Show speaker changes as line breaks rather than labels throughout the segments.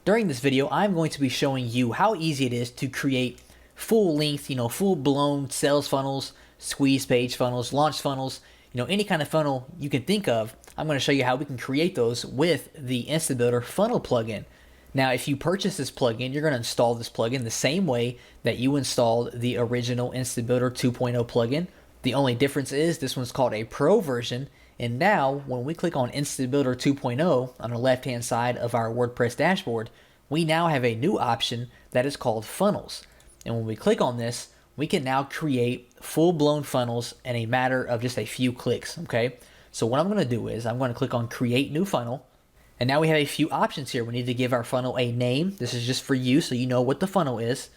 During this video, I'm going to be showing you how easy it is to create full-length, full-blown sales funnels, squeeze page funnels, launch funnels, any kind of funnel you can think of. I'm going to show you how we can create those with the InstaBuilder funnel plugin. Now, if you purchase this plugin, you're going to install this plugin the same way that you installed the original InstaBuilder 2.0 plugin. The only difference is this one's called a Pro version. And now when we click on InstaBuilder 2.0 on the left-hand side of our WordPress dashboard, we now have a new option that is called funnels. And when we click on this, we can now create full-blown funnels in a matter of just a few clicks, okay? So what I'm going to do is I'm going to click on Create New Funnel. And now we have a few options here. We need to give our funnel a name. This is just for you so you know what the funnel is.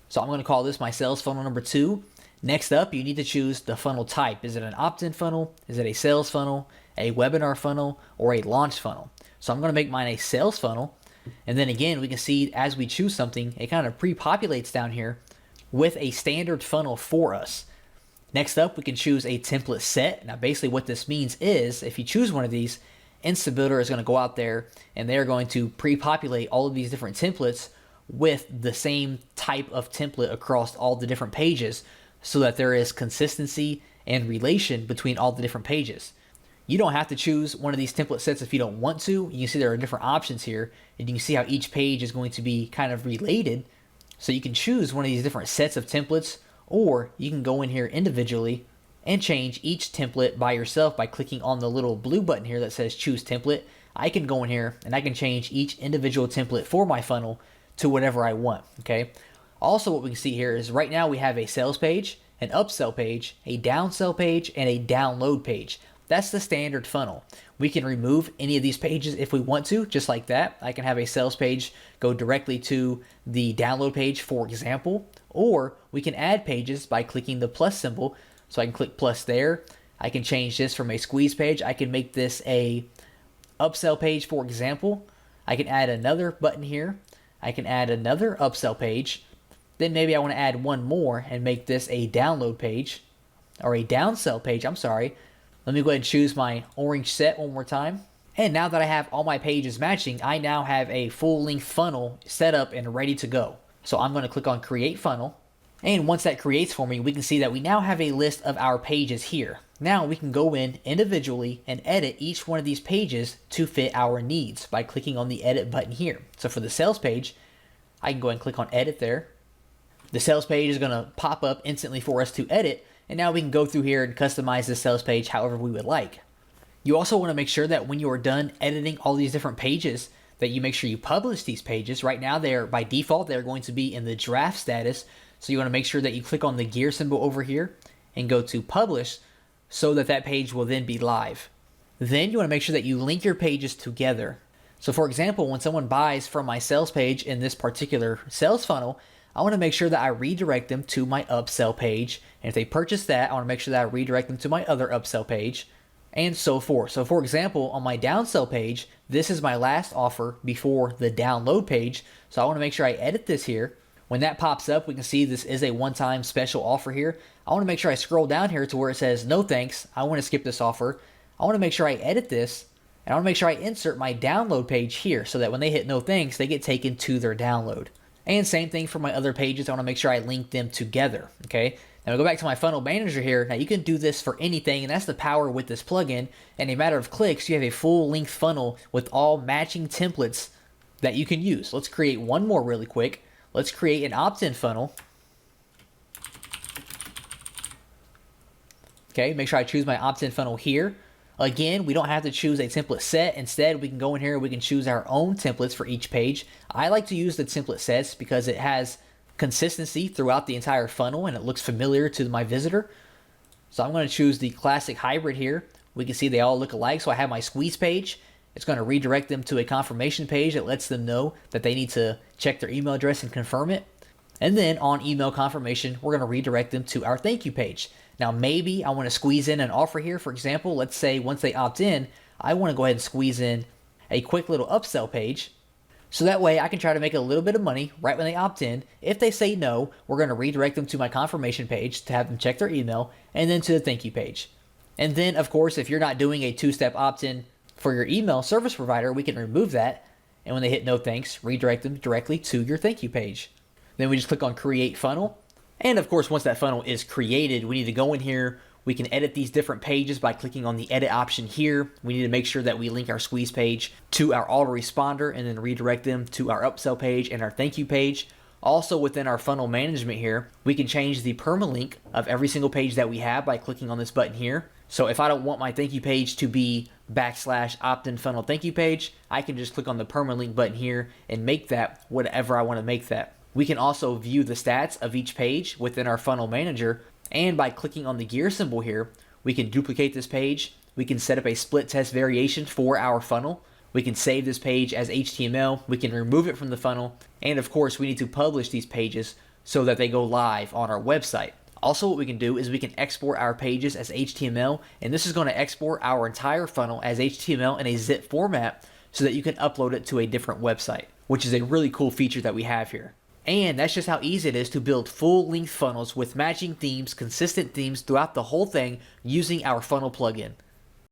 So I'm going to call this my sales funnel number 2. Next up, you need to choose the funnel type. Is it an opt-in funnel? Is it a sales funnel, a webinar funnel, or a launch funnel? So I'm going to make mine a sales funnel. And then again, we can see as we choose something, it kind of pre-populates down here with a standard funnel for us. Next up, we can choose a template set. Now, basically what this means is if you choose one of these, InstaBuilder is going to go out there and they're going to pre-populate all of these different templates with the same type of template across all the different pages, so that there is consistency and relation between all the different pages. You don't have to choose one of these template sets if you don't want to. You can see there are different options here, and you can see how each page is going to be kind of related. So you can choose one of these different sets of templates, or you can go in here individually and change each template by yourself by clicking on the little blue button here that says choose template. I can go in here and I can change each individual template for my funnel to whatever I want, okay? Also, what we can see here is right now we have a sales page, an upsell page, a downsell page, and a download page. That's the standard funnel. We can remove any of these pages if we want to, just like that. I can have a sales page go directly to the download page, for example, or we can add pages by clicking the plus symbol. So I can click plus there. I can change this from a squeeze page. I can make this a upsell page, for example. I can add another button here. I can add another upsell page. Then maybe I want to add one more and make this a download page, or a downsell page, I'm sorry. Let me go ahead and choose my orange set one more time. And now that I have all my pages matching, I now have a full-length funnel set up and ready to go. So I'm going to click on Create Funnel. And once that creates for me, we can see that we now have a list of our pages here. Now we can go in individually and edit each one of these pages to fit our needs by clicking on the Edit button here. So for the sales page, I can go ahead and click on Edit there. The sales page is going to pop up instantly for us to edit, and now we can go through here and customize the sales page however we would like. You also want to make sure that when you are done editing all these different pages, that you make sure you publish these pages. Right now, they're by default, they're going to be in the draft status, so you want to make sure that you click on the gear symbol over here and go to Publish, so that that page will then be live. Then you want to make sure that you link your pages together. So for example, when someone buys from my sales page in this particular sales funnel, I want to make sure that I redirect them to my upsell page. And if they purchase that, I want to make sure that I redirect them to my other upsell page, and so forth. So for example, on my downsell page, this is my last offer before the download page. So I want to make sure I edit this here. When that pops up, we can see this is a one-time special offer here. I want to make sure I scroll down here to where it says, no thanks, I want to skip this offer. I want to make sure I edit this, and I want to make sure I insert my download page here so that when they hit no thanks, they get taken to their download. And same thing for my other pages. I want to make sure I link them together, okay? Now we go back to my funnel manager here. Now you can do this for anything, and that's the power with this plugin. In a matter of clicks, you have a full-length funnel with all matching templates that you can use. Let's create one more really quick. Let's create an opt-in funnel. Okay, make sure I choose my opt-in funnel here. Again, we don't have to choose a template set. Instead, we can go in here and we can choose our own templates for each page. I like to use the template sets because it has consistency throughout the entire funnel and it looks familiar to my visitor. So I'm going to choose the classic hybrid here. We can see they all look alike. So I have my squeeze page. It's going to redirect them to a confirmation page that lets them know that they need to check their email address and confirm it. And then on email confirmation, we're going to redirect them to our thank you page. Now, maybe I want to squeeze in an offer here. For example, let's say once they opt in, I want to go ahead and squeeze in a quick little upsell page. So that way I can try to make a little bit of money right when they opt in. If they say no, we're going to redirect them to my confirmation page to have them check their email, and then to the thank you page. And then, of course, if you're not doing a two-step opt-in For your email service provider, we can remove that, and when they hit no thanks, redirect them directly to your thank you page. Then we just click on create funnel. And of course, once that funnel is created, we need to go in here. We can edit these different pages by clicking on the edit option here. We need to make sure that we link our squeeze page to our autoresponder and then redirect them to our upsell page and our thank you page. Also within our funnel management here, we can change the permalink of every single page that we have by clicking on this button here. So if I don't want my thank you page to be / opt-in funnel thank you page, I can just click on the permalink button here and make that whatever I want to make that. We can also view the stats of each page within our funnel manager, and by clicking on the gear symbol here, we can duplicate this page. We can set up a split test variation for our funnel. We can save this page as HTML. We can remove it from the funnel. And of course, we need to publish these pages so that they go live on our website. Also, what we can do is we can export our pages as HTML, and this is going to export our entire funnel as HTML in a zip format so that you can upload it to a different website, which is a really cool feature that we have here. And that's just how easy it is to build full-length funnels with matching themes, consistent themes throughout the whole thing using our funnel plugin.